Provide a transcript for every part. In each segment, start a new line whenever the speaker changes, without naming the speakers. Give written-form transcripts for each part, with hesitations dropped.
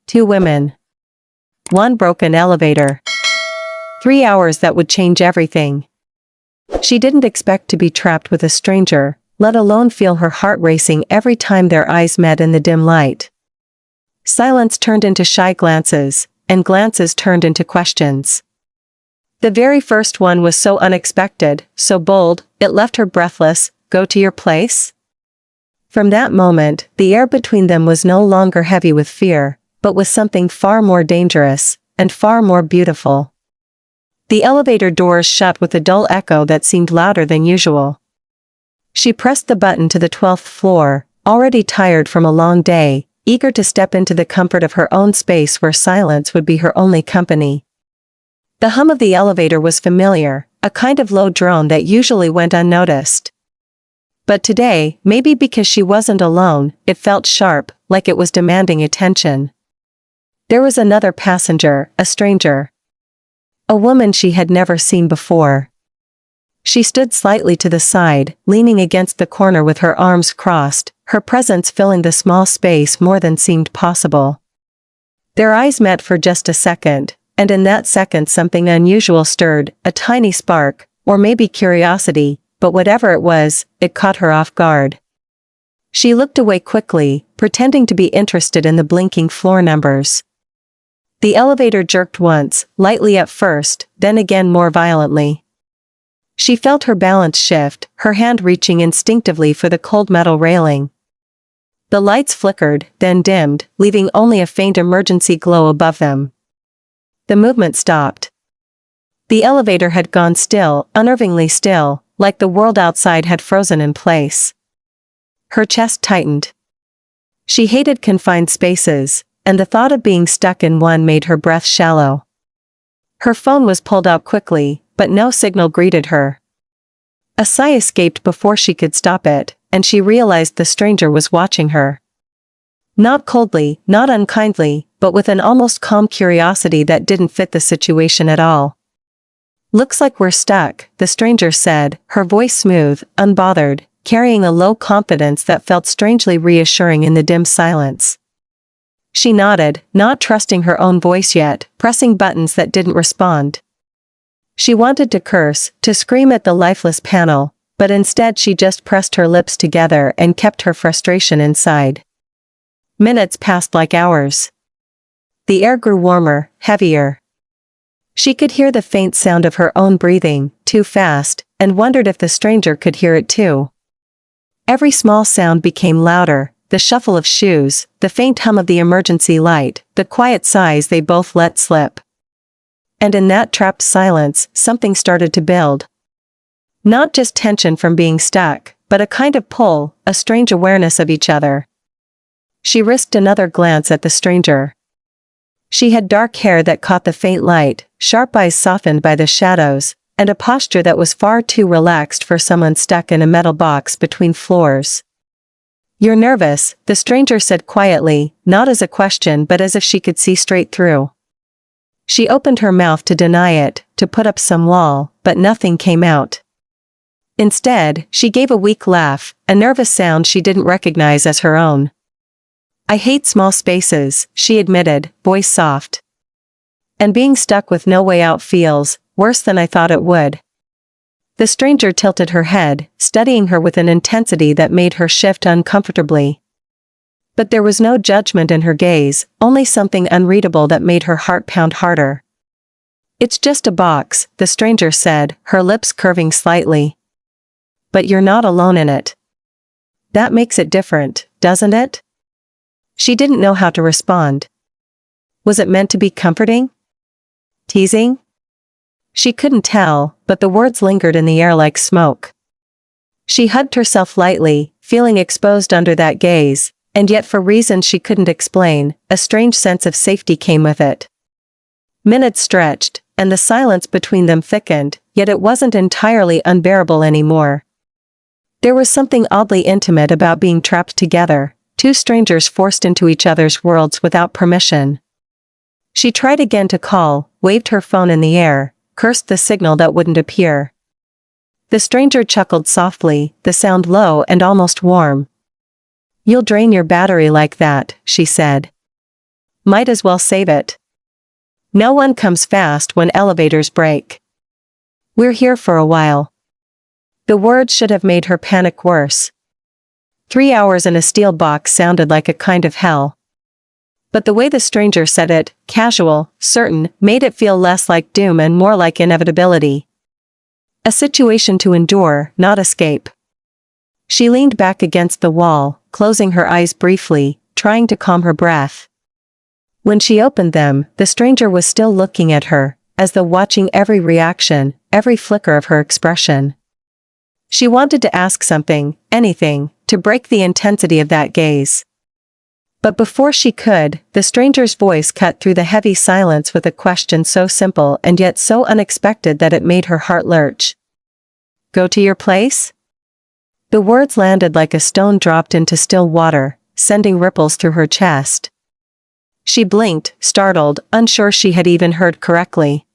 2 women. 1 broken elevator. 3 hours that would change everything. She didn't expect to be trapped with a stranger, let alone feel her heart racing every time their eyes met in the dim light. Silence turned into shy glances, and glances turned into questions. The very first one was so unexpected, so bold, it left her breathless. Go to your place? From that moment, the air between them was no longer heavy with fear, but with something far more dangerous, and far more beautiful. The elevator doors shut with a dull echo that seemed louder than usual. She pressed the button to the 12th floor, already tired from a long day, eager to step into the comfort of her own space where silence would be her only company. The hum of the elevator was familiar, a kind of low drone that usually went unnoticed. But today, maybe because she wasn't alone, it felt sharp, like it was demanding attention. There was another passenger, a stranger. A woman she had never seen before. She stood slightly to the side, leaning against the corner with her arms crossed, her presence filling the small space more than seemed possible. Their eyes met for just a second, and in that second something unusual stirred, a tiny spark, or maybe curiosity, but whatever it was, it caught her off guard. She looked away quickly, pretending to be interested in the blinking floor numbers. The elevator jerked once, lightly at first, then again more violently. She felt her balance shift, her hand reaching instinctively for the cold metal railing. The lights flickered, then dimmed, leaving only a faint emergency glow above them. The movement stopped. The elevator had gone still, unnervingly still, like the world outside had frozen in place. Her chest tightened. She hated confined spaces, and the thought of being stuck in one made her breath shallow. Her phone was pulled out quickly, but no signal greeted her. A sigh escaped before she could stop it, and she realized the stranger was watching her. Not coldly, not unkindly, but with an almost calm curiosity that didn't fit the situation at all. Looks like we're stuck, the stranger said, her voice smooth, unbothered, carrying a low confidence that felt strangely reassuring in the dim silence. She nodded, not trusting her own voice yet, pressing buttons that didn't respond. She wanted to curse, to scream at the lifeless panel, but instead she just pressed her lips together and kept her frustration inside. Minutes passed like hours. The air grew warmer, heavier. She could hear the faint sound of her own breathing, too fast, and wondered if the stranger could hear it too. Every small sound became louder, the shuffle of shoes, the faint hum of the emergency light, the quiet sighs they both let slip. And in that trapped silence, something started to build. Not just tension from being stuck, but a kind of pull, a strange awareness of each other. She risked another glance at the stranger. She had dark hair that caught the faint light, sharp eyes softened by the shadows, and a posture that was far too relaxed for someone stuck in a metal box between floors. "You're nervous," the stranger said quietly, not as a question but as if she could see straight through. She opened her mouth to deny it, to put up some wall, but nothing came out. Instead, she gave a weak laugh, a nervous sound she didn't recognize as her own. "I hate small spaces," she admitted, voice soft. "And being stuck with no way out feels worse than I thought it would." The stranger tilted her head, studying her with an intensity that made her shift uncomfortably. But there was no judgment in her gaze, only something unreadable that made her heart pound harder. "It's just a box," the stranger said, her lips curving slightly. "But you're not alone in it. That makes it different, doesn't it?" She didn't know how to respond. Was it meant to be comforting? Teasing? She couldn't tell, but the words lingered in the air like smoke. She hugged herself lightly, feeling exposed under that gaze, and yet for reasons she couldn't explain, a strange sense of safety came with it. Minutes stretched, and the silence between them thickened, yet it wasn't entirely unbearable anymore. There was something oddly intimate about being trapped together, two strangers forced into each other's worlds without permission. She tried again to call, waved her phone in the air, cursed the signal that wouldn't appear. The stranger chuckled softly, the sound low and almost warm. "You'll drain your battery like that," she said. might as well save it. No one comes fast when elevators break. We're here for a while. The words should have made her panic worse. 3 hours in a steel box sounded like a kind of hell. But the way the stranger said it, casual, certain, made it feel less like doom and more like inevitability. A situation to endure, not escape. She leaned back against the wall, closing her eyes briefly, trying to calm her breath. When she opened them, the stranger was still looking at her, as though watching every reaction, every flicker of her expression. She wanted to ask something, anything, to break the intensity of that gaze. But before she could, the stranger's voice cut through the heavy silence with a question so simple and yet so unexpected that it made her heart lurch. Go to your place? The words landed like a stone dropped into still water, sending ripples through her chest. She blinked, startled, unsure she had even heard correctly.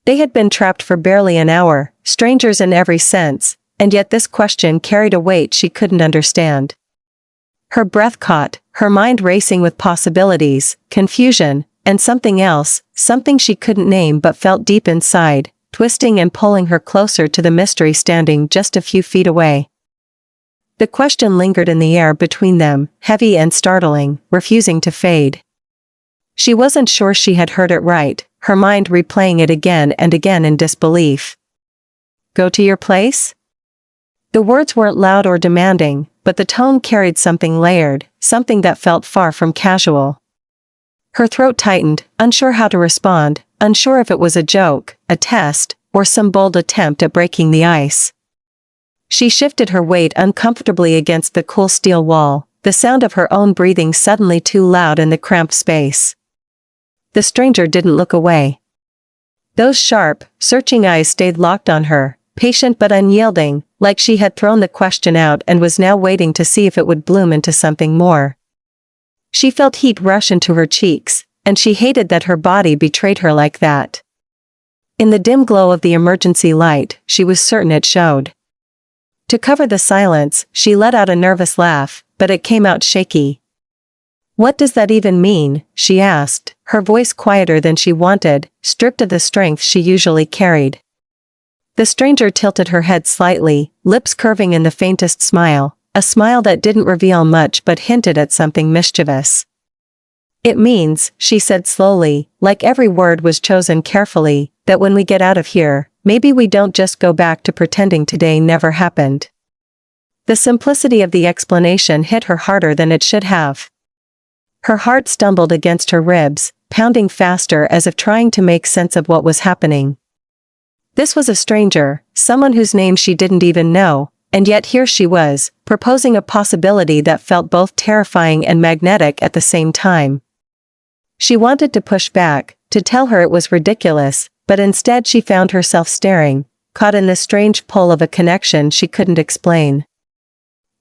They had been trapped for barely an hour, strangers in every sense, and yet this question carried a weight she couldn't understand. Her breath caught, her mind racing with possibilities, confusion, and something else, something she couldn't name but felt deep inside, twisting and pulling her closer to the mystery standing just a few feet away. The question lingered in the air between them, heavy and startling, refusing to fade. She wasn't sure she had heard it right, her mind replaying it again and again in disbelief. Go to your place? The words weren't loud or demanding, but the tone carried something layered, something that felt far from casual. Her throat tightened, unsure how to respond, unsure if it was a joke, a test, or some bold attempt at breaking the ice. She shifted her weight uncomfortably against the cool steel wall, the sound of her own breathing suddenly too loud in the cramped space. The stranger didn't look away. Those sharp, searching eyes stayed locked on her, patient but unyielding, like she had thrown the question out and was now waiting to see if it would bloom into something more. She felt heat rush into her cheeks, and she hated that her body betrayed her like that. In the dim glow of the emergency light, she was certain it showed. To cover the silence, she let out a nervous laugh, but it came out shaky. What does that even mean? She asked, her voice quieter than she wanted, stripped of the strength she usually carried. The stranger tilted her head slightly, lips curving in the faintest smile, a smile that didn't reveal much but hinted at something mischievous. It means, she said slowly, like every word was chosen carefully, that when we get out of here, maybe we don't just go back to pretending today never happened. The simplicity of the explanation hit her harder than it should have. Her heart stumbled against her ribs, pounding faster as if trying to make sense of what was happening. This was a stranger, someone whose name she didn't even know, and yet here she was, proposing a possibility that felt both terrifying and magnetic at the same time. She wanted to push back, to tell her it was ridiculous, but instead she found herself staring, caught in the strange pull of a connection she couldn't explain.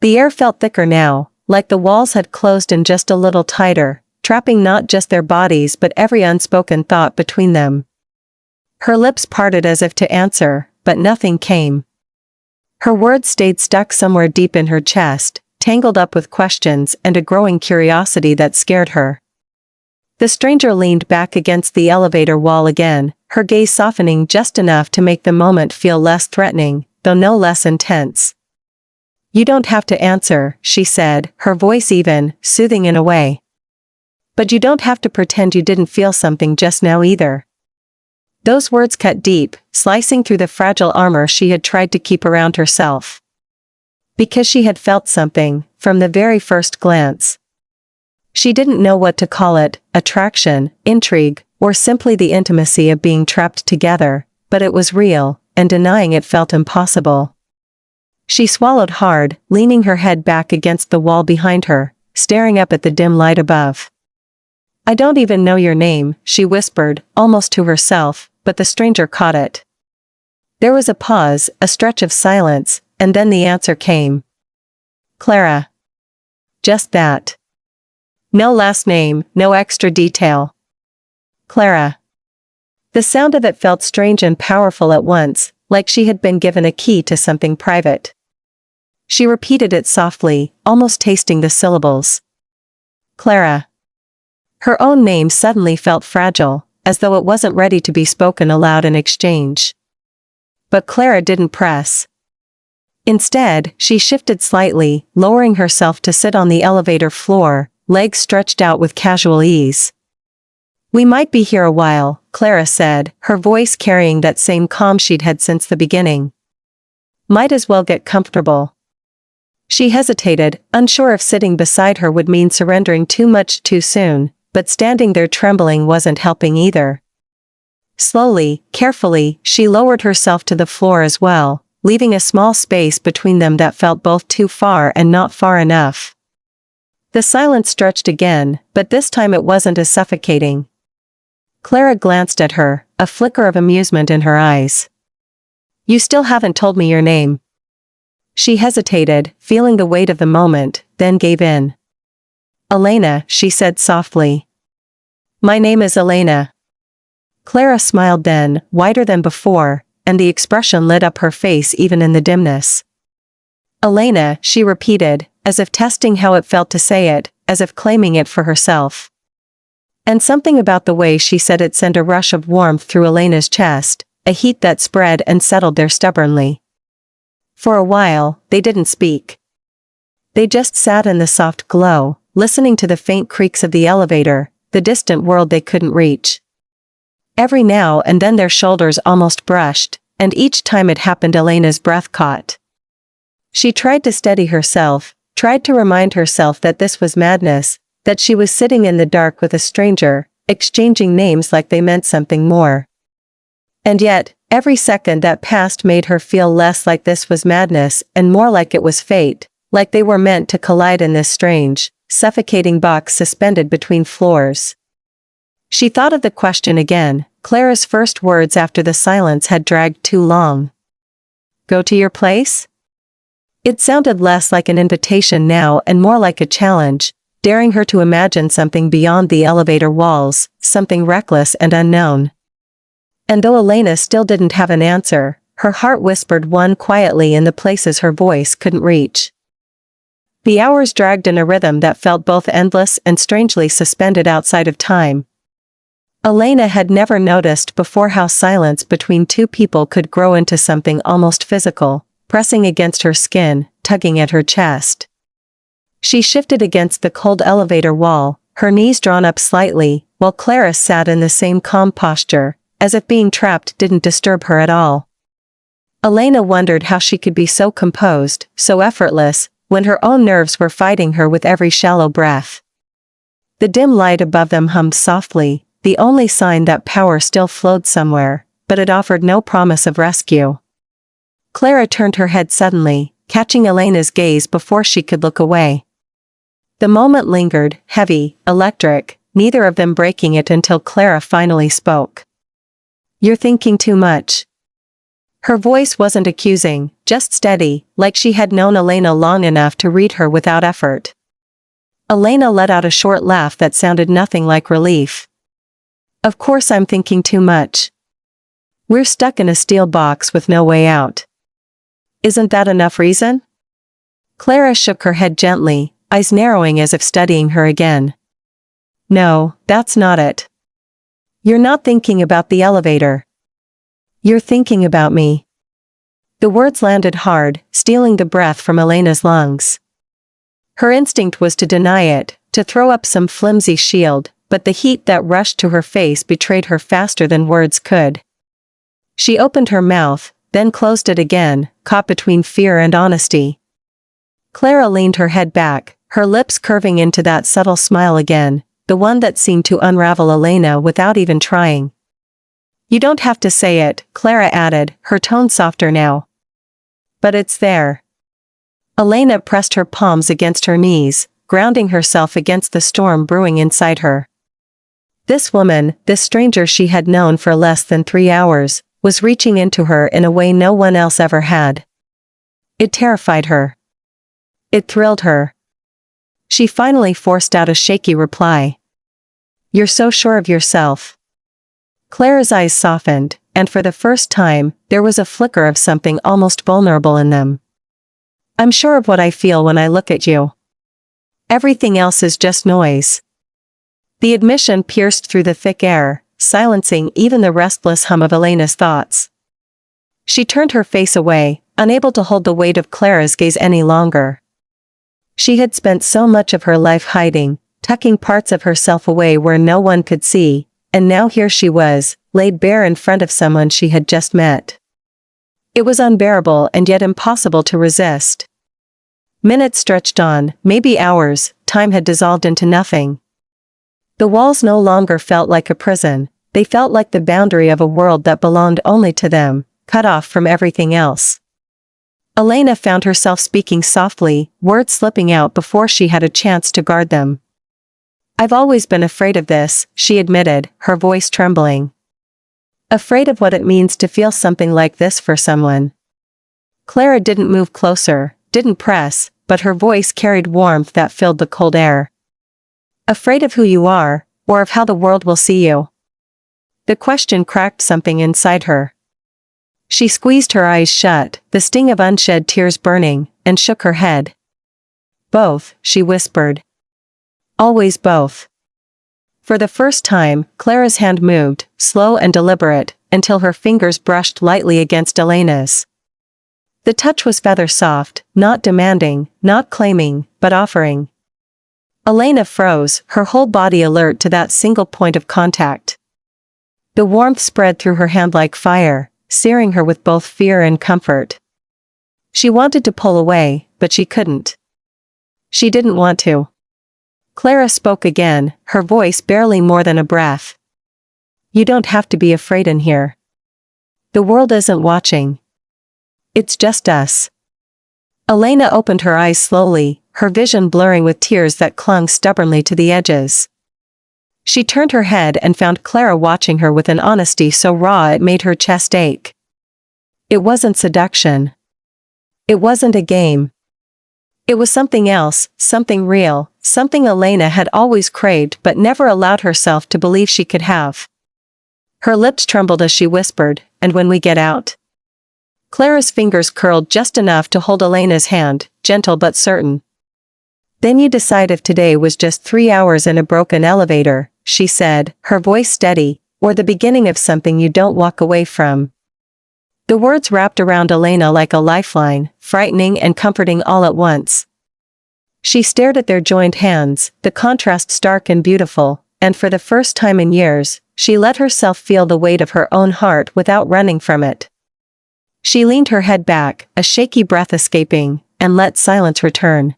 The air felt thicker now, like the walls had closed in just a little tighter, trapping not just their bodies but every unspoken thought between them. Her lips parted as if to answer, but nothing came. Her words stayed stuck somewhere deep in her chest, tangled up with questions and a growing curiosity that scared her. The stranger leaned back against the elevator wall again, her gaze softening just enough to make the moment feel less threatening, though no less intense. You don't have to answer, she said, her voice even, soothing in a way. But you don't have to pretend you didn't feel something just now either. Those words cut deep, slicing through the fragile armor she had tried to keep around herself. Because she had felt something, from the very first glance. She didn't know what to call it, attraction, intrigue, or simply the intimacy of being trapped together, but it was real, and denying it felt impossible. She swallowed hard, leaning her head back against the wall behind her, staring up at the dim light above. I don't even know your name, she whispered, almost to herself, but the stranger caught it. There was a pause, a stretch of silence, and then the answer came. Clara. Just that. No last name, no extra detail. Clara. The sound of it felt strange and powerful at once, like she had been given a key to something private. She repeated it softly, almost tasting the syllables. Clara. Her own name suddenly felt fragile, as though it wasn't ready to be spoken aloud in exchange. But Clara didn't press. Instead, she shifted slightly, lowering herself to sit on the elevator floor, legs stretched out with casual ease. "We might be here a while," Clara said, her voice carrying that same calm she'd had since the beginning. "Might as well get comfortable." She hesitated, unsure if sitting beside her would mean surrendering too much too soon, but standing there trembling wasn't helping either. Slowly, carefully, she lowered herself to the floor as well, leaving a small space between them that felt both too far and not far enough. The silence stretched again, but this time it wasn't as suffocating. Clara glanced at her, a flicker of amusement in her eyes. "You still haven't told me your name." She hesitated, feeling the weight of the moment, then gave in. "Elena," she said softly. "My name is Elena." Clara smiled then, wider than before, and the expression lit up her face even in the dimness. "Elena," she repeated, as if testing how it felt to say it, as if claiming it for herself. And something about the way she said it sent a rush of warmth through Elena's chest, a heat that spread and settled there stubbornly. For a while, they didn't speak. They just sat in the soft glow, listening to the faint creaks of the elevator, the distant world they couldn't reach. Every now and then their shoulders almost brushed, and each time it happened Elena's breath caught. She tried to steady herself, tried to remind herself that this was madness, that she was sitting in the dark with a stranger, exchanging names like they meant something more. And yet, every second that passed made her feel less like this was madness and more like it was fate, like they were meant to collide in this strange, suffocating box suspended between floors. She thought of the question again, Clara's first words after the silence had dragged too long. "Go to your place?" It sounded less like an invitation now and more like a challenge, daring her to imagine something beyond the elevator walls, something reckless and unknown. And though Elena still didn't have an answer, her heart whispered one quietly in the places her voice couldn't reach. The hours dragged in a rhythm that felt both endless and strangely suspended outside of time. Elena had never noticed before how silence between two people could grow into something almost physical, pressing against her skin, tugging at her chest. She shifted against the cold elevator wall, her knees drawn up slightly, while Clara sat in the same calm posture, as if being trapped didn't disturb her at all. Elena wondered how she could be so composed, so effortless, when her own nerves were fighting her with every shallow breath. The dim light above them hummed softly, the only sign that power still flowed somewhere, but it offered no promise of rescue. Clara turned her head suddenly, catching Elena's gaze before she could look away. The moment lingered, heavy, electric, neither of them breaking it until Clara finally spoke. "You're thinking too much." Her voice wasn't accusing, just steady, like she had known Elena long enough to read her without effort. Elena let out a short laugh that sounded nothing like relief. "Of course I'm thinking too much. We're stuck in a steel box with no way out. Isn't that enough reason?" Clara shook her head gently, eyes narrowing as if studying her again. "No, that's not it. You're not thinking about the elevator. You're thinking about me." The words landed hard, stealing the breath from Elena's lungs. Her instinct was to deny it, to throw up some flimsy shield, but the heat that rushed to her face betrayed her faster than words could. She opened her mouth, then closed it again, caught between fear and honesty. Clara leaned her head back, her lips curving into that subtle smile again, the one that seemed to unravel Elena without even trying. "You don't have to say it," Clara added, her tone softer now. "But it's there." Elena pressed her palms against her knees, grounding herself against the storm brewing inside her. This woman, this stranger she had known for less than 3 hours, was reaching into her in a way no one else ever had. It terrified her. It thrilled her. She finally forced out a shaky reply. "You're so sure of yourself." Clara's eyes softened, and for the first time, there was a flicker of something almost vulnerable in them. "I'm sure of what I feel when I look at you. Everything else is just noise." The admission pierced through the thick air, silencing even the restless hum of Elena's thoughts. She turned her face away, unable to hold the weight of Clara's gaze any longer. She had spent so much of her life hiding, tucking parts of herself away where no one could see, and now here she was, laid bare in front of someone she had just met. It was unbearable and yet impossible to resist. Minutes stretched on, maybe hours, time had dissolved into nothing. The walls no longer felt like a prison, they felt like the boundary of a world that belonged only to them, cut off from everything else. Elena found herself speaking softly, words slipping out before she had a chance to guard them. "I've always been afraid of this," she admitted, her voice trembling. "Afraid of what it means to feel something like this for someone." Clara didn't move closer, didn't press, but her voice carried warmth that filled the cold air. "Afraid of who you are, or of how the world will see you?" The question cracked something inside her. She squeezed her eyes shut, the sting of unshed tears burning, and shook her head. "Both," she whispered. "Always both." For the first time, Clara's hand moved, slow and deliberate, until her fingers brushed lightly against Elena's. The touch was feather-soft, not demanding, not claiming, but offering. Elena froze, her whole body alert to that single point of contact. The warmth spread through her hand like fire, searing her with both fear and comfort. She wanted to pull away, but she couldn't. She didn't want to. Clara spoke again, her voice barely more than a breath. "You don't have to be afraid in here. The world isn't watching. It's just us." Elena opened her eyes slowly, her vision blurring with tears that clung stubbornly to the edges. She turned her head and found Clara watching her with an honesty so raw it made her chest ache. It wasn't seduction. It wasn't a game. It was something else, something real, something Elena had always craved but never allowed herself to believe she could have. Her lips trembled as she whispered, "And when we get out?" Clara's fingers curled just enough to hold Elena's hand, gentle but certain. "Then you decide if today was just 3 hours in a broken elevator," she said, her voice steady, "or the beginning of something you don't walk away from." The words wrapped around Elena like a lifeline, frightening and comforting all at once. She stared at their joined hands, the contrast stark and beautiful, and for the first time in years, she let herself feel the weight of her own heart without running from it. She leaned her head back, a shaky breath escaping, and let silence return.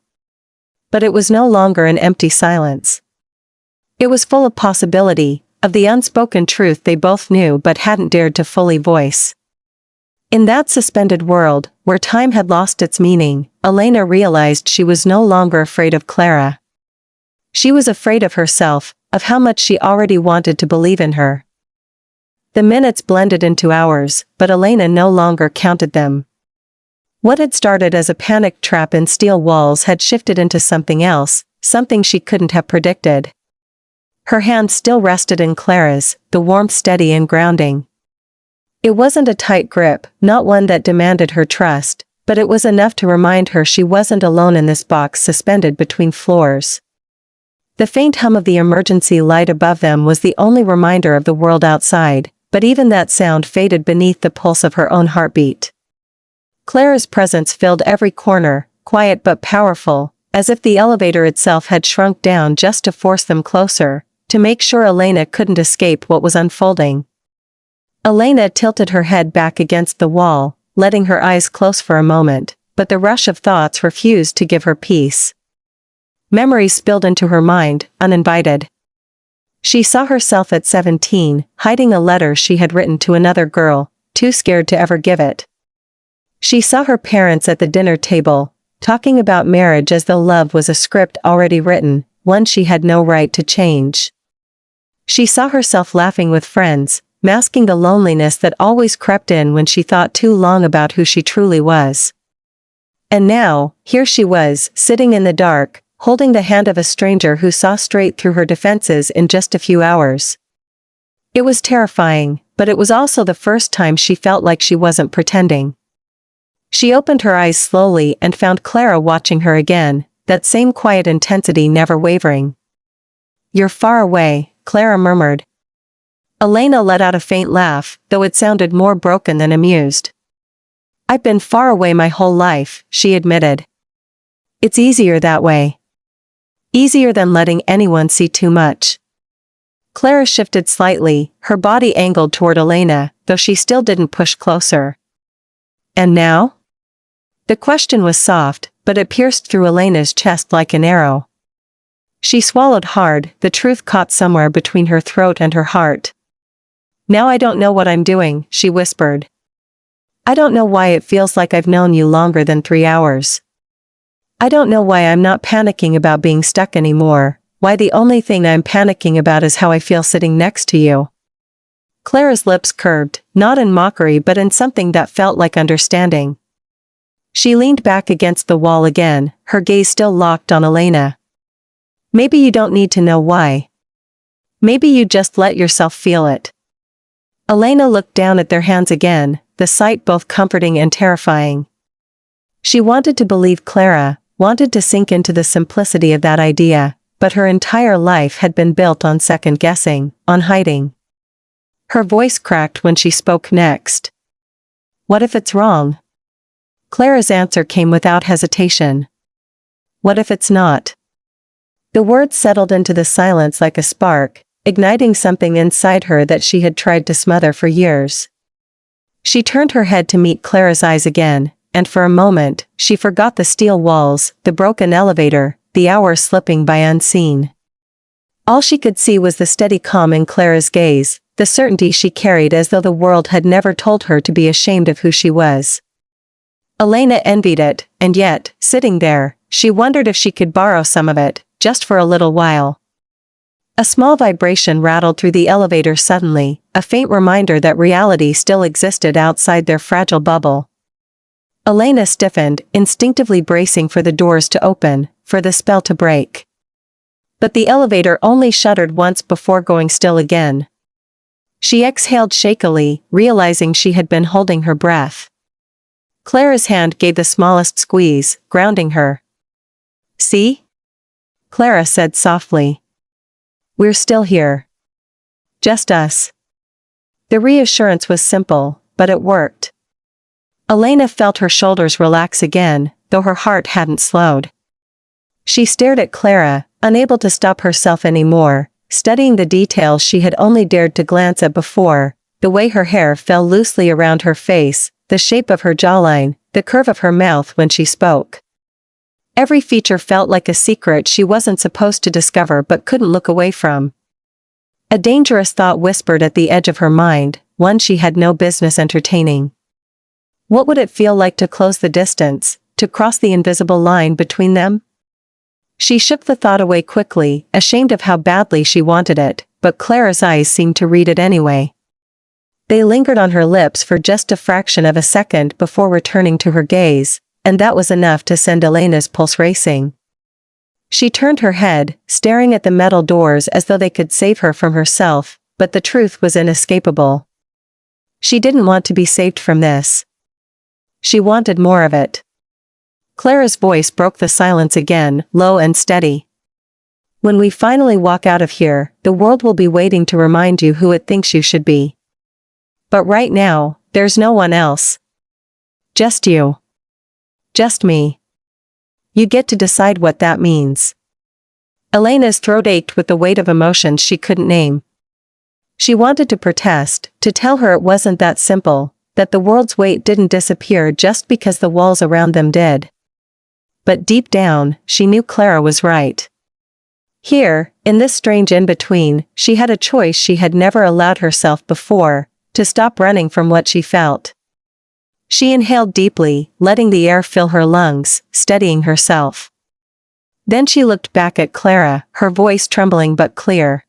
But it was no longer an empty silence. It was full of possibility, of the unspoken truth they both knew but hadn't dared to fully voice. In that suspended world, where time had lost its meaning, Elena realized she was no longer afraid of Clara. She was afraid of herself, of how much she already wanted to believe in her. The minutes blended into hours, but Elena no longer counted them. What had started as a panic trap in steel walls had shifted into something else, something she couldn't have predicted. Her hand still rested in Clara's, the warmth steady and grounding. It wasn't a tight grip, not one that demanded her trust, but it was enough to remind her she wasn't alone in this box suspended between floors. The faint hum of the emergency light above them was the only reminder of the world outside, but even that sound faded beneath the pulse of her own heartbeat. Clara's presence filled every corner, quiet but powerful, as if the elevator itself had shrunk down just to force them closer, to make sure Elena couldn't escape what was unfolding. Elena tilted her head back against the wall, letting her eyes close for a moment, but the rush of thoughts refused to give her peace. Memories spilled into her mind, uninvited. She saw herself at 17, hiding a letter she had written to another girl, too scared to ever give it. She saw her parents at the dinner table, talking about marriage as though love was a script already written, one she had no right to change. She saw herself laughing with friends, masking the loneliness that always crept in when she thought too long about who she truly was. And now, here she was, sitting in the dark, holding the hand of a stranger who saw straight through her defenses in just a few hours. It was terrifying, but it was also the first time she felt like she wasn't pretending. She opened her eyes slowly and found Clara watching her again, that same quiet intensity never wavering. You're far away, Clara murmured. Elena let out a faint laugh, though it sounded more broken than amused. I've been far away my whole life, she admitted. It's easier that way. Easier than letting anyone see too much. Clara shifted slightly, her body angled toward Elena, though she still didn't push closer. And now? The question was soft, but it pierced through Elena's chest like an arrow. She swallowed hard, the truth caught somewhere between her throat and her heart. Now I don't know what I'm doing, she whispered. I don't know why it feels like I've known you longer than 3 hours. I don't know why I'm not panicking about being stuck anymore, why the only thing I'm panicking about is how I feel sitting next to you. Clara's lips curved, not in mockery but in something that felt like understanding. She leaned back against the wall again, her gaze still locked on Elena. Maybe you don't need to know why. Maybe you just let yourself feel it. Elena looked down at their hands again, the sight both comforting and terrifying. She wanted to believe Clara, wanted to sink into the simplicity of that idea, but her entire life had been built on second-guessing, on hiding. Her voice cracked when she spoke next. What if it's wrong? Clara's answer came without hesitation. What if it's not? The words settled into the silence like a spark, igniting something inside her that she had tried to smother for years. She turned her head to meet Clara's eyes again, and for a moment, she forgot the steel walls, the broken elevator, the hours slipping by unseen. All she could see was the steady calm in Clara's gaze, the certainty she carried as though the world had never told her to be ashamed of who she was. Elena envied it, and yet, sitting there, she wondered if she could borrow some of it, just for a little while. A small vibration rattled through the elevator suddenly, a faint reminder that reality still existed outside their fragile bubble. Elena stiffened, instinctively bracing for the doors to open, for the spell to break. But the elevator only shuddered once before going still again. She exhaled shakily, realizing she had been holding her breath. Clara's hand gave the smallest squeeze, grounding her. See? Clara said softly. We're still here. Just us. The reassurance was simple, but it worked. Elena felt her shoulders relax again, though her heart hadn't slowed. She stared at Clara, unable to stop herself anymore, studying the details she had only dared to glance at before, the way her hair fell loosely around her face, the shape of her jawline, the curve of her mouth when she spoke. Every feature felt like a secret she wasn't supposed to discover but couldn't look away from. A dangerous thought whispered at the edge of her mind, one she had no business entertaining. What would it feel like to close the distance, to cross the invisible line between them? She shook the thought away quickly, ashamed of how badly she wanted it, but Clara's eyes seemed to read it anyway. They lingered on her lips for just a fraction of a second before returning to her gaze, and that was enough to send Elena's pulse racing. She turned her head, staring at the metal doors as though they could save her from herself, but the truth was inescapable. She didn't want to be saved from this. She wanted more of it. Clara's voice broke the silence again, low and steady. When we finally walk out of here, the world will be waiting to remind you who it thinks you should be. But right now, there's no one else. Just you. Just me. You get to decide what that means. Elena's throat ached with the weight of emotions she couldn't name. She wanted to protest, to tell her it wasn't that simple, that the world's weight didn't disappear just because the walls around them did. But deep down, she knew Clara was right. Here, in this strange in-between, she had a choice she had never allowed herself before, to stop running from what she felt. She inhaled deeply, letting the air fill her lungs, steadying herself. Then she looked back at Clara, her voice trembling but clear.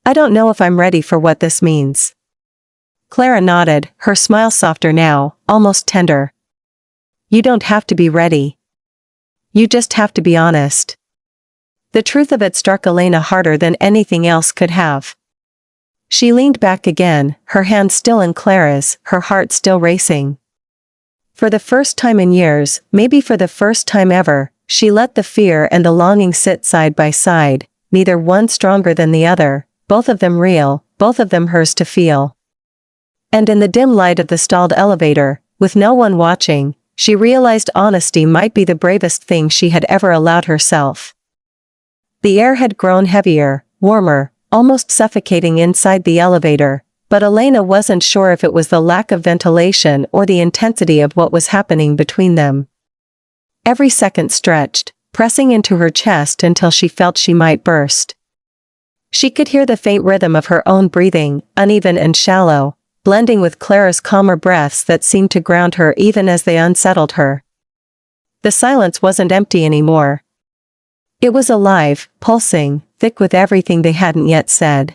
I don't know if I'm ready for what this means. Clara nodded, her smile softer now, almost tender. You don't have to be ready. You just have to be honest. The truth of it struck Elena harder than anything else could have. She leaned back again, her hand still in Clara's, her heart still racing. For the first time in years, maybe for the first time ever, she let the fear and the longing sit side by side, neither one stronger than the other, both of them real, both of them hers to feel. And in the dim light of the stalled elevator, with no one watching, she realized honesty might be the bravest thing she had ever allowed herself. The air had grown heavier, warmer, almost suffocating inside the elevator, but Elena wasn't sure if it was the lack of ventilation or the intensity of what was happening between them. Every second stretched, pressing into her chest until she felt she might burst. She could hear the faint rhythm of her own breathing, uneven and shallow, blending with Clara's calmer breaths that seemed to ground her even as they unsettled her. The silence wasn't empty anymore. It was alive, pulsing, thick with everything they hadn't yet said.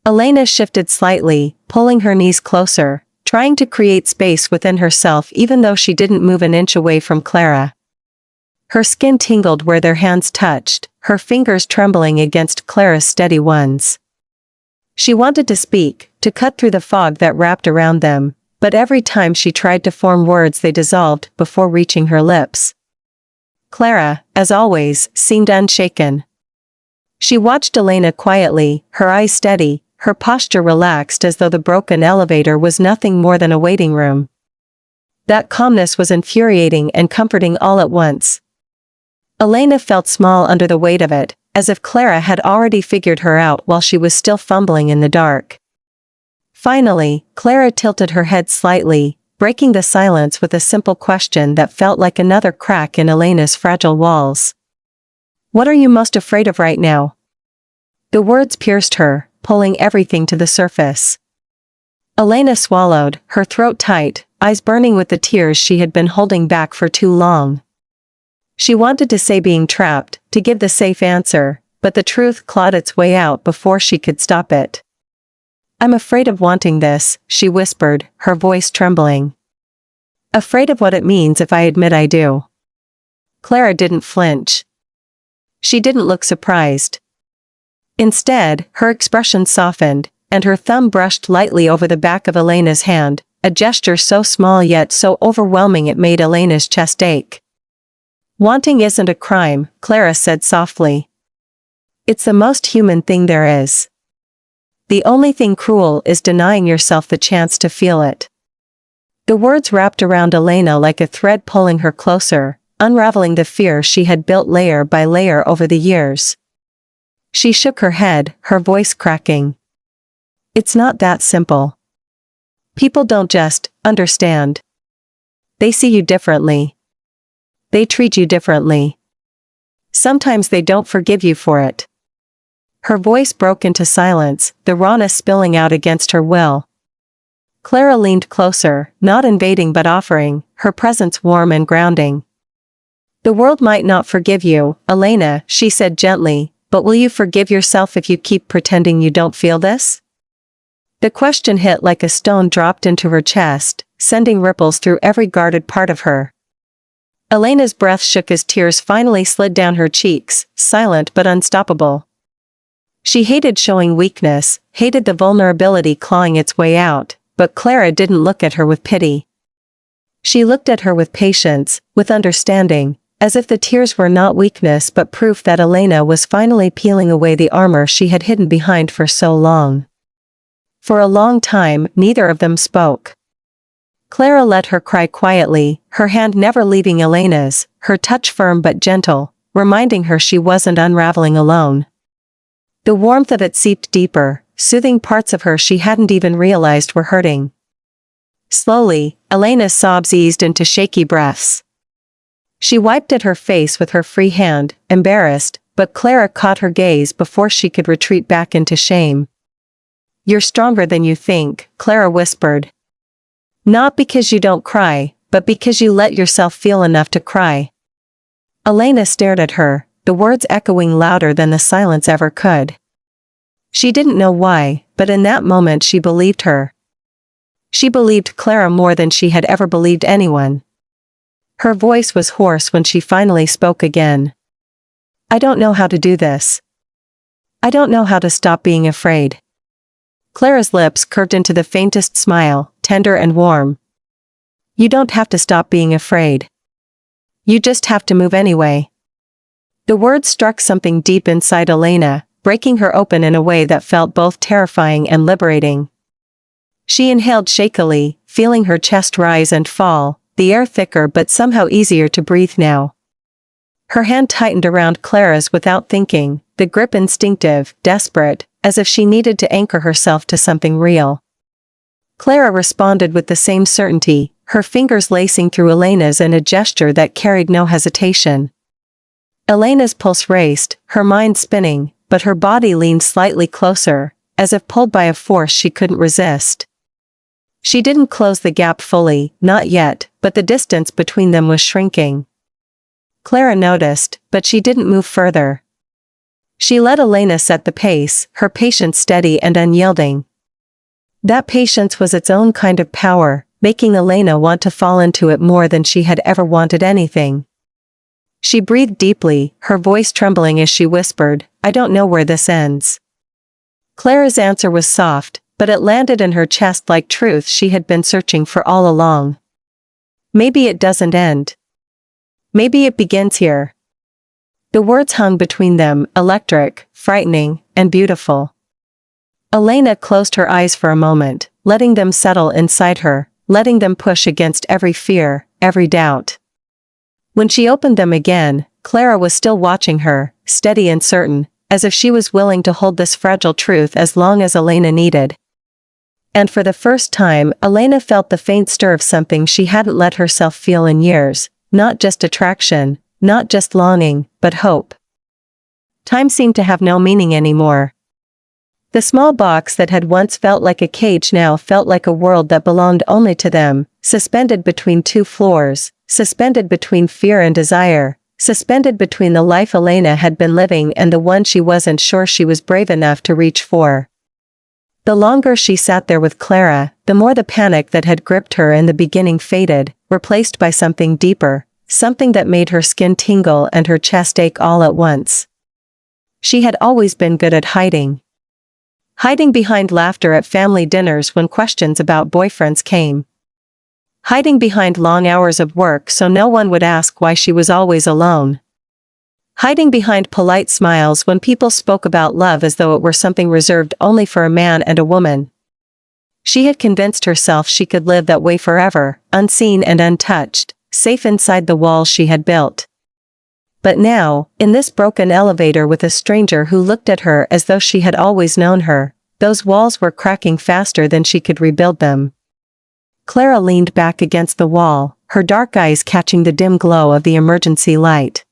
Elena shifted slightly, pulling her knees closer, trying to create space within herself even though she didn't move an inch away from Clara. Her skin tingled where their hands touched, her fingers trembling against Clara's steady ones. She wanted to speak, to cut through the fog that wrapped around them, but every time she tried to form words they dissolved before reaching her lips. Clara, as always, seemed unshaken. She watched Elena quietly, her eyes steady, her posture relaxed as though the broken elevator was nothing more than a waiting room. That calmness was infuriating and comforting all at once. Elena felt small under the weight of it, as if Clara had already figured her out while she was still fumbling in the dark. Finally, Clara tilted her head slightly, breaking the silence with a simple question that felt like another crack in Elena's fragile walls. "What are you most afraid of right now?" The words pierced her, pulling everything to the surface. Elena swallowed, her throat tight, eyes burning with the tears she had been holding back for too long. She wanted to say being trapped, to give the safe answer, but the truth clawed its way out before she could stop it. "I'm afraid of wanting this," she whispered, her voice trembling. "Afraid of what it means if I admit I do." Clara didn't flinch. She didn't look surprised. Instead, her expression softened, and her thumb brushed lightly over the back of Elena's hand, a gesture so small yet so overwhelming it made Elena's chest ache. "Wanting isn't a crime," Clara said softly. "It's the most human thing there is. The only thing cruel is denying yourself the chance to feel it." The words wrapped around Elena like a thread pulling her closer, unraveling the fear she had built layer by layer over the years. She shook her head, her voice cracking. "It's not that simple. People don't just understand. They see you differently. They treat you differently. Sometimes they don't forgive you for it." Her voice broke into silence, the rawness spilling out against her will. Clara leaned closer, not invading but offering, her presence warm and grounding. "The world might not forgive you, Elena," she said gently, "but will you forgive yourself if you keep pretending you don't feel this?" The question hit like a stone dropped into her chest, sending ripples through every guarded part of her. Elena's breath shook as tears finally slid down her cheeks, silent but unstoppable. She hated showing weakness, hated the vulnerability clawing its way out, but Clara didn't look at her with pity. She looked at her with patience, with understanding, as if the tears were not weakness but proof that Elena was finally peeling away the armor she had hidden behind for so long. For a long time, neither of them spoke. Clara let her cry quietly, her hand never leaving Elena's, her touch firm but gentle, reminding her she wasn't unraveling alone. The warmth of it seeped deeper, soothing parts of her she hadn't even realized were hurting. Slowly, Elena's sobs eased into shaky breaths. She wiped at her face with her free hand, embarrassed, but Clara caught her gaze before she could retreat back into shame. "You're stronger than you think," Clara whispered. "Not because you don't cry, but because you let yourself feel enough to cry." Elena stared at her, the words echoing louder than the silence ever could. She didn't know why, but in that moment she believed her. She believed Clara more than she had ever believed anyone. Her voice was hoarse when she finally spoke again. "I don't know how to do this. I don't know how to stop being afraid." Clara's lips curved into the faintest smile, tender and warm. "You don't have to stop being afraid. You just have to move anyway." The words struck something deep inside Elena, breaking her open in a way that felt both terrifying and liberating. She inhaled shakily, feeling her chest rise and fall, the air thicker but somehow easier to breathe now. Her hand tightened around Clara's without thinking, the grip instinctive, desperate, as if she needed to anchor herself to something real. Clara responded with the same certainty, her fingers lacing through Elena's in a gesture that carried no hesitation. Elena's pulse raced, her mind spinning, but her body leaned slightly closer, as if pulled by a force she couldn't resist. She didn't close the gap fully, not yet, but the distance between them was shrinking. Clara noticed, but she didn't move further. She let Elena set the pace, her patience steady and unyielding. That patience was its own kind of power, making Elena want to fall into it more than she had ever wanted anything. She breathed deeply, her voice trembling as she whispered, "I don't know where this ends." Clara's answer was soft, but it landed in her chest like truth she had been searching for all along. "Maybe it doesn't end. Maybe it begins here." The words hung between them, electric, frightening, and beautiful. Elena closed her eyes for a moment, letting them settle inside her, letting them push against every fear, every doubt. When she opened them again, Clara was still watching her, steady and certain, as if she was willing to hold this fragile truth as long as Elena needed. And for the first time, Elena felt the faint stir of something she hadn't let herself feel in years, not just attraction, not just longing, but hope. Time seemed to have no meaning anymore. The small box that had once felt like a cage now felt like a world that belonged only to them, suspended between two floors, suspended between fear and desire, suspended between the life Elena had been living and the one she wasn't sure she was brave enough to reach for. The longer she sat there with Clara, the more the panic that had gripped her in the beginning faded, replaced by something deeper, something that made her skin tingle and her chest ache all at once. She had always been good at hiding. Hiding behind laughter at family dinners when questions about boyfriends came. Hiding behind long hours of work so no one would ask why she was always alone. Hiding behind polite smiles when people spoke about love as though it were something reserved only for a man and a woman. She had convinced herself she could live that way forever, unseen and untouched, safe inside the walls she had built. But now, in this broken elevator with a stranger who looked at her as though she had always known her, those walls were cracking faster than she could rebuild them. Clara leaned back against the wall, her dark eyes catching the dim glow of the emergency light.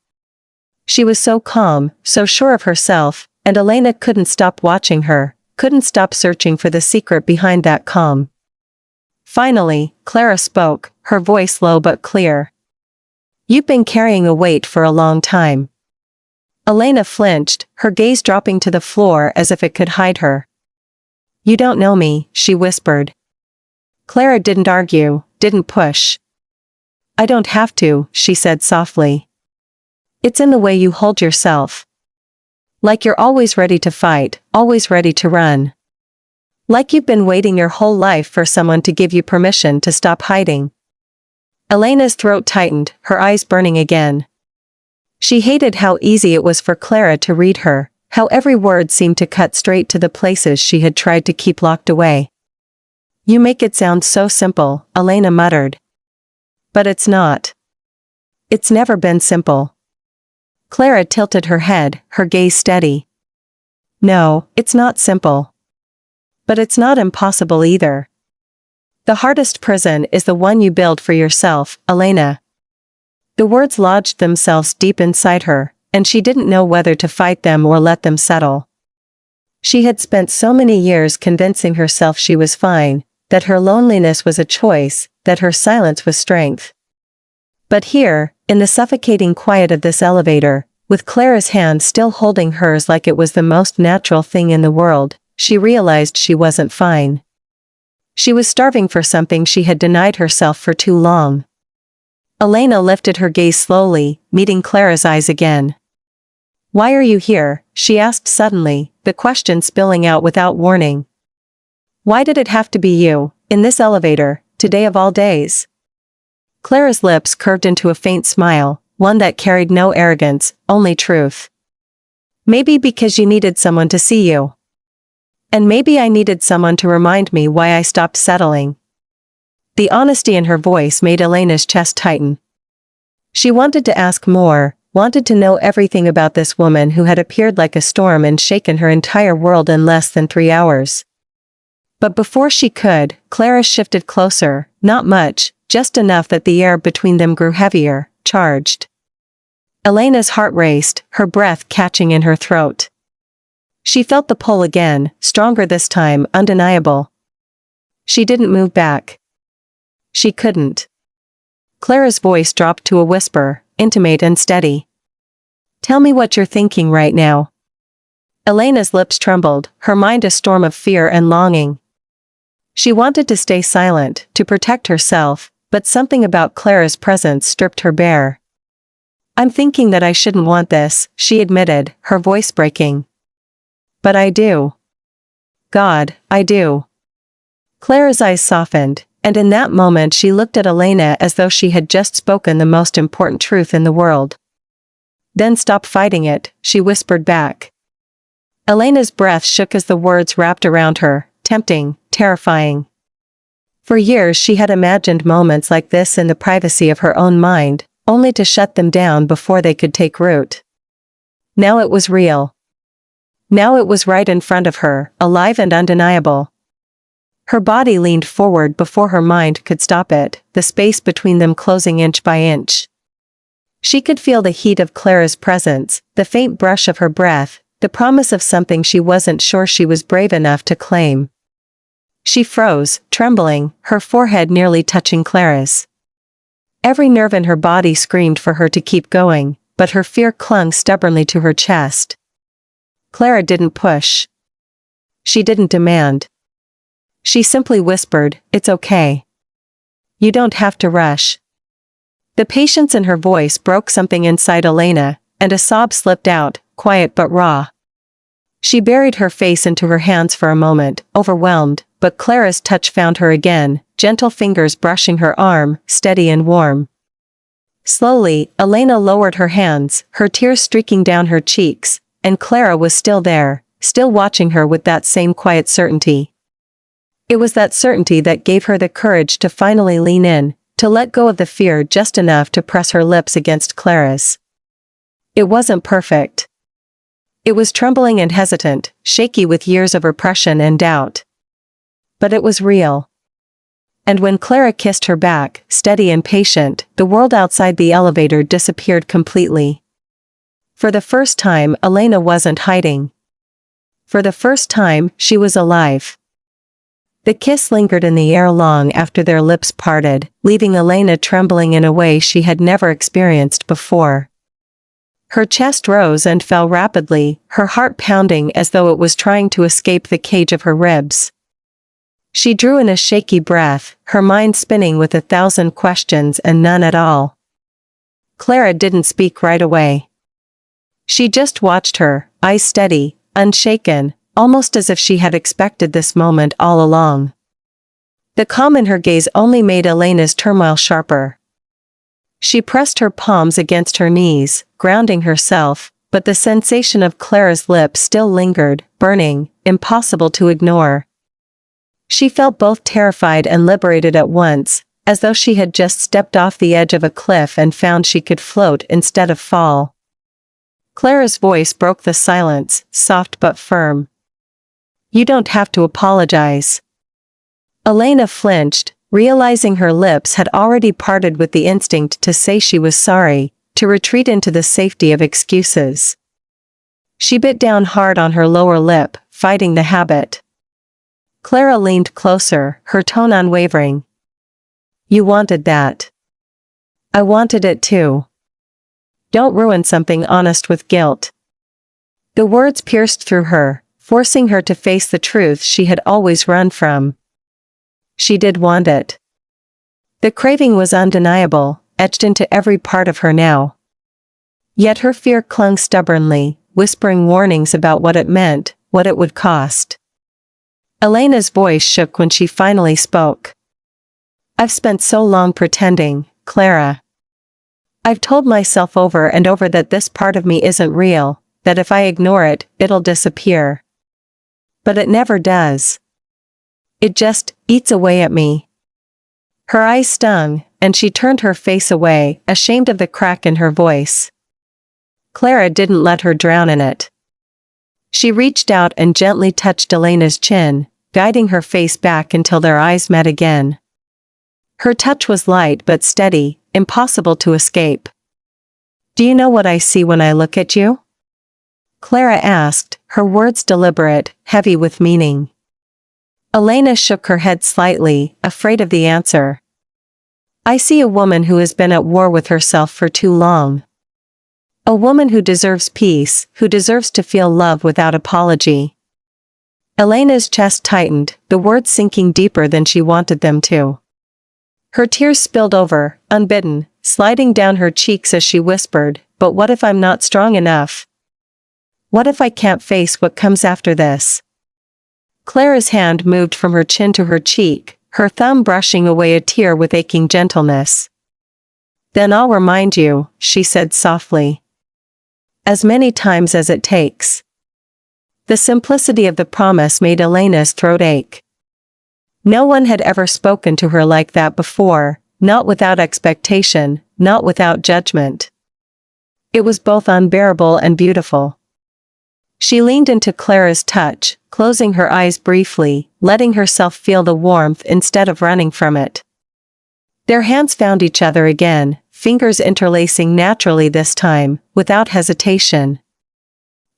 She was so calm, so sure of herself, and Elena couldn't stop watching her, couldn't stop searching for the secret behind that calm. Finally, Clara spoke, her voice low but clear. "You've been carrying a weight for a long time." Elena flinched, her gaze dropping to the floor as if it could hide her. "You don't know me," she whispered. Clara didn't argue, didn't push. "I don't have to," she said softly. "It's in the way you hold yourself. Like you're always ready to fight, always ready to run. Like you've been waiting your whole life for someone to give you permission to stop hiding." Elena's throat tightened, her eyes burning again. She hated how easy it was for Clara to read her, how every word seemed to cut straight to the places she had tried to keep locked away. "You make it sound so simple," Elena muttered. "But it's not. It's never been simple." Clara tilted her head, her gaze steady. "No, it's not simple. But it's not impossible either. The hardest prison is the one you build for yourself, Elena." The words lodged themselves deep inside her, and she didn't know whether to fight them or let them settle. She had spent so many years convincing herself she was fine, that her loneliness was a choice, that her silence was strength. But here, in the suffocating quiet of this elevator, with Clara's hand still holding hers like it was the most natural thing in the world, she realized she wasn't fine. She was starving for something she had denied herself for too long. Elena lifted her gaze slowly, meeting Clara's eyes again. "Why are you here?" she asked suddenly, the question spilling out without warning. "Why did it have to be you, in this elevator, today of all days?" Clara's lips curved into a faint smile, one that carried no arrogance, only truth. Maybe because you needed someone to see you. And maybe I needed someone to remind me why I stopped settling. The honesty in her voice made Elena's chest tighten. She wanted to ask more, wanted to know everything about this woman who had appeared like a storm and shaken her entire world in less than 3 hours. But before she could, Clara shifted closer, not much, just enough that the air between them grew heavier, charged. Elena's heart raced, her breath catching in her throat. She felt the pull again, stronger this time, undeniable. She didn't move back. She couldn't. Clara's voice dropped to a whisper, intimate and steady. Tell me what you're thinking right now. Elena's lips trembled, her mind a storm of fear and longing. She wanted to stay silent, to protect herself, but something about Clara's presence stripped her bare. I'm thinking that I shouldn't want this, she admitted, her voice breaking. But I do. God, I do. Clara's eyes softened, and in that moment she looked at Elena as though she had just spoken the most important truth in the world. Then stop fighting it, she whispered back. Elena's breath shook as the words wrapped around her, tempting, terrifying. For years she had imagined moments like this in the privacy of her own mind, only to shut them down before they could take root. Now it was real. Now it was right in front of her, alive and undeniable. Her body leaned forward before her mind could stop it, the space between them closing inch by inch. She could feel the heat of Clara's presence, the faint brush of her breath, the promise of something she wasn't sure she was brave enough to claim. She froze, trembling, her forehead nearly touching Clara's. Every nerve in her body screamed for her to keep going, but her fear clung stubbornly to her chest. Clara didn't push. She didn't demand. She simply whispered, "It's okay. You don't have to rush." The patience in her voice broke something inside Elena, and a sob slipped out, quiet but raw. She buried her face into her hands for a moment, overwhelmed, but Clara's touch found her again, gentle fingers brushing her arm, steady and warm. Slowly, Elena lowered her hands, her tears streaking down her cheeks, and Clara was still there, still watching her with that same quiet certainty. It was that certainty that gave her the courage to finally lean in, to let go of the fear just enough to press her lips against Clara's. It wasn't perfect. It was trembling and hesitant, shaky with years of repression and doubt. But it was real. And when Clara kissed her back, steady and patient, the world outside the elevator disappeared completely. For the first time, Elena wasn't hiding. For the first time, she was alive. The kiss lingered in the air long after their lips parted, leaving Elena trembling in a way she had never experienced before. Her chest rose and fell rapidly, her heart pounding as though it was trying to escape the cage of her ribs. She drew in a shaky breath, her mind spinning with 1,000 questions and none at all. Clara didn't speak right away. She just watched her, eyes steady, unshaken, almost as if she had expected this moment all along. The calm in her gaze only made Elena's turmoil sharper. She pressed her palms against her knees, grounding herself, but the sensation of Clara's lips still lingered, burning, impossible to ignore. She felt both terrified and liberated at once, as though she had just stepped off the edge of a cliff and found she could float instead of fall. Clara's voice broke the silence, soft but firm. "You don't have to apologize." Elena flinched, realizing her lips had already parted with the instinct to say she was sorry, to retreat into the safety of excuses. She bit down hard on her lower lip, fighting the habit. Clara leaned closer, her tone unwavering. "You wanted that. I wanted it too. Don't ruin something honest with guilt." The words pierced through her, forcing her to face the truth she had always run from. She did want it. The craving was undeniable, etched into every part of her now. Yet her fear clung stubbornly, whispering warnings about what it meant, what it would cost. Elena's voice shook when she finally spoke. "I've spent so long pretending, Clara. I've told myself over and over that this part of me isn't real, that if I ignore it, it'll disappear. But it never does. It just eats away at me. Her eyes stung, and she turned her face away, ashamed of the crack in her voice. Clara didn't let her drown in it. She reached out and gently touched Elena's chin, guiding her face back until their eyes met again. Her touch was light but steady, impossible to escape. "Do you know what I see when I look at you?" Clara asked, her words deliberate, heavy with meaning. Elena shook her head slightly, afraid of the answer. "I see a woman who has been at war with herself for too long. A woman who deserves peace, who deserves to feel love without apology." Elena's chest tightened, the words sinking deeper than she wanted them to. Her tears spilled over, unbidden, sliding down her cheeks as she whispered, "But what if I'm not strong enough? What if I can't face what comes after this?" Clara's hand moved from her chin to her cheek, her thumb brushing away a tear with aching gentleness. "Then I'll remind you," she said softly. "As many times as it takes." The simplicity of the promise made Elena's throat ache. No one had ever spoken to her like that before, not without expectation, not without judgment. It was both unbearable and beautiful. She leaned into Clara's touch, closing her eyes briefly, letting herself feel the warmth instead of running from it. Their hands found each other again, fingers interlacing naturally this time, without hesitation.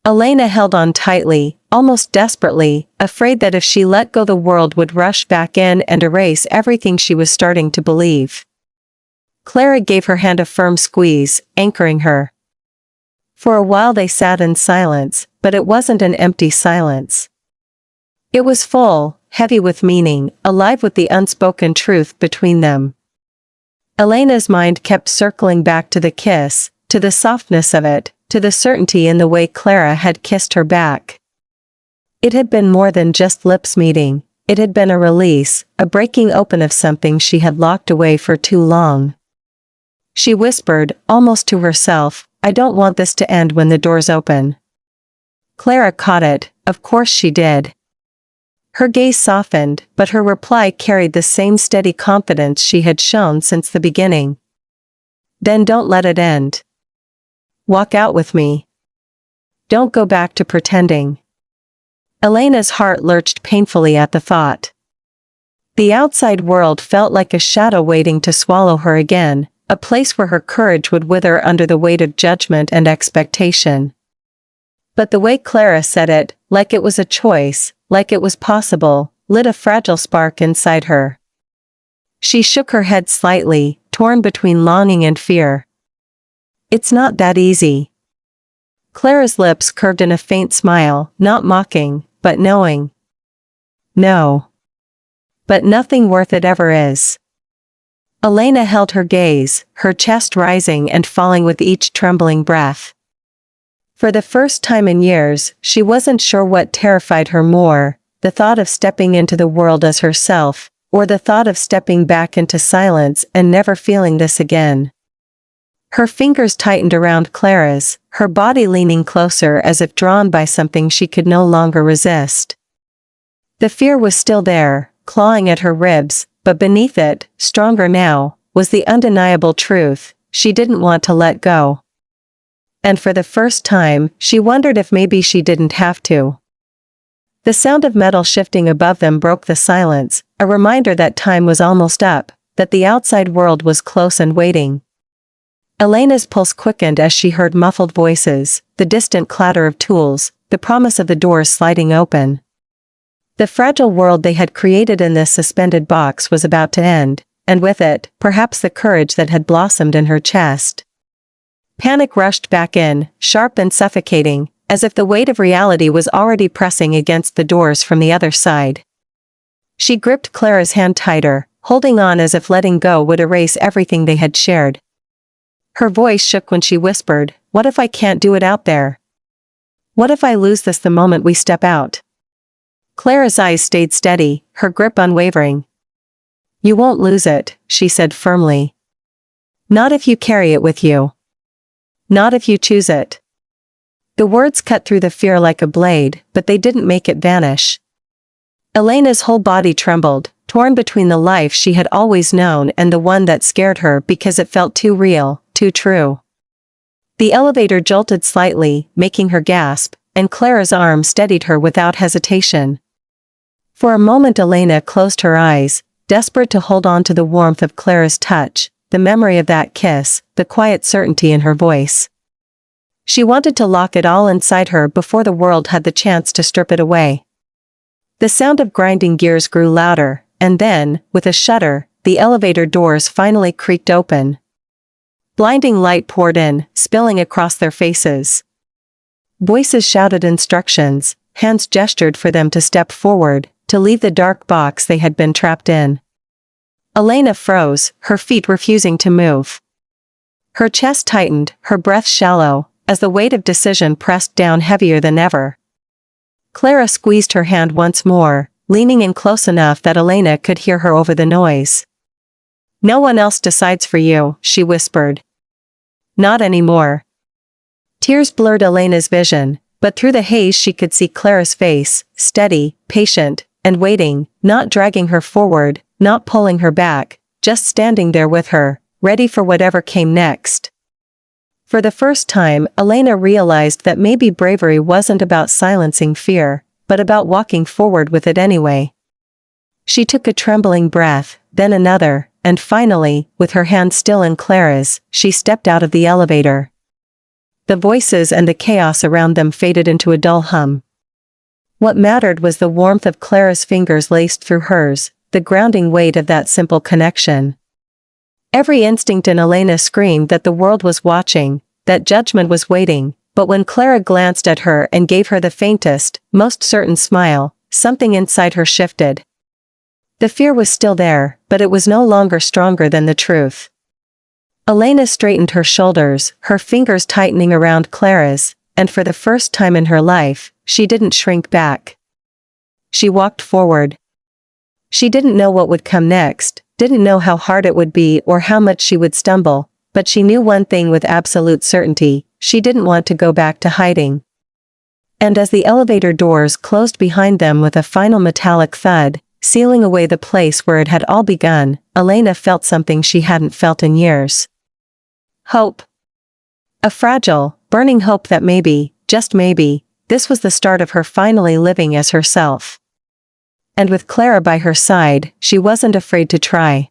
Elena held on tightly, almost desperately, afraid that if she let go the world would rush back in and erase everything she was starting to believe. Clara gave her hand a firm squeeze, anchoring her. For a while they sat in silence, but it wasn't an empty silence. It was full, heavy with meaning, alive with the unspoken truth between them. Elena's mind kept circling back to the kiss, to the softness of it, to the certainty in the way Clara had kissed her back. It had been more than just lips meeting, it had been a release, a breaking open of something she had locked away for too long. She whispered, almost to herself, "I don't want this to end when the doors open." Clara caught it, of course she did. Her gaze softened, but her reply carried the same steady confidence she had shown since the beginning. "Then don't let it end. Walk out with me. Don't go back to pretending." Elena's heart lurched painfully at the thought. The outside world felt like a shadow waiting to swallow her again, a place where her courage would wither under the weight of judgment and expectation. But the way Clara said it, like it was a choice, like it was possible, lit a fragile spark inside her. She shook her head slightly, torn between longing and fear. "It's not that easy." Clara's lips curved in a faint smile, not mocking, but knowing. "No. But nothing worth it ever is." Elena held her gaze, her chest rising and falling with each trembling breath. For the first time in years, she wasn't sure what terrified her more, the thought of stepping into the world as herself, or the thought of stepping back into silence and never feeling this again. Her fingers tightened around Clara's, her body leaning closer as if drawn by something she could no longer resist. The fear was still there, clawing at her ribs, but beneath it, stronger now, was the undeniable truth: she didn't want to let go. And for the first time, she wondered if maybe she didn't have to. The sound of metal shifting above them broke the silence, a reminder that time was almost up, that the outside world was close and waiting. Elena's pulse quickened as she heard muffled voices, the distant clatter of tools, the promise of the doors sliding open. The fragile world they had created in this suspended box was about to end, and with it, perhaps the courage that had blossomed in her chest. Panic rushed back in, sharp and suffocating, as if the weight of reality was already pressing against the doors from the other side. She gripped Clara's hand tighter, holding on as if letting go would erase everything they had shared. Her voice shook when she whispered, "What if I can't do it out there? What if I lose this the moment we step out?" Clara's eyes stayed steady, her grip unwavering. "You won't lose it," she said firmly. Not if you carry it with you. Not if you choose it. The words cut through the fear like a blade, but they didn't make it vanish. Elena's whole body trembled, torn between the life she had always known and the one that scared her because it felt too real, too true. The elevator jolted slightly, making her gasp, and Clara's arm steadied her without hesitation. For a moment Elena closed her eyes, desperate to hold on to the warmth of Clara's touch, the memory of that kiss, the quiet certainty in her voice. She wanted to lock it all inside her before the world had the chance to strip it away. The sound of grinding gears grew louder, and then, with a shudder, the elevator doors finally creaked open. Blinding light poured in, spilling across their faces. Voices shouted instructions, hands gestured for them to step forward, to leave the dark box they had been trapped in. Elena froze, her feet refusing to move. Her chest tightened, her breath shallow, as the weight of decision pressed down heavier than ever. Clara squeezed her hand once more, leaning in close enough that Elena could hear her over the noise. "No one else decides for you," she whispered. "Not anymore." Tears blurred Elena's vision, but through the haze she could see Clara's face, steady, patient, and waiting, not dragging her forward, not pulling her back, just standing there with her, ready for whatever came next. For the first time, Elena realized that maybe bravery wasn't about silencing fear, but about walking forward with it anyway. She took a trembling breath, then another, and finally, with her hand still in Clara's, she stepped out of the elevator. The voices and the chaos around them faded into a dull hum. What mattered was the warmth of Clara's fingers laced through hers, the grounding weight of that simple connection. Every instinct in Elena screamed that the world was watching, that judgment was waiting, but when Clara glanced at her and gave her the faintest, most certain smile, something inside her shifted. The fear was still there, but it was no longer stronger than the truth. Elena straightened her shoulders, her fingers tightening around Clara's, and for the first time in her life, she didn't shrink back. She walked forward. She didn't know what would come next, didn't know how hard it would be or how much she would stumble, but she knew one thing with absolute certainty: she didn't want to go back to hiding. And as the elevator doors closed behind them with a final metallic thud, sealing away the place where it had all begun, Elena felt something she hadn't felt in years. Hope. A fragile, burning hope that maybe, just maybe, this was the start of her finally living as herself. And with Clara by her side, she wasn't afraid to try.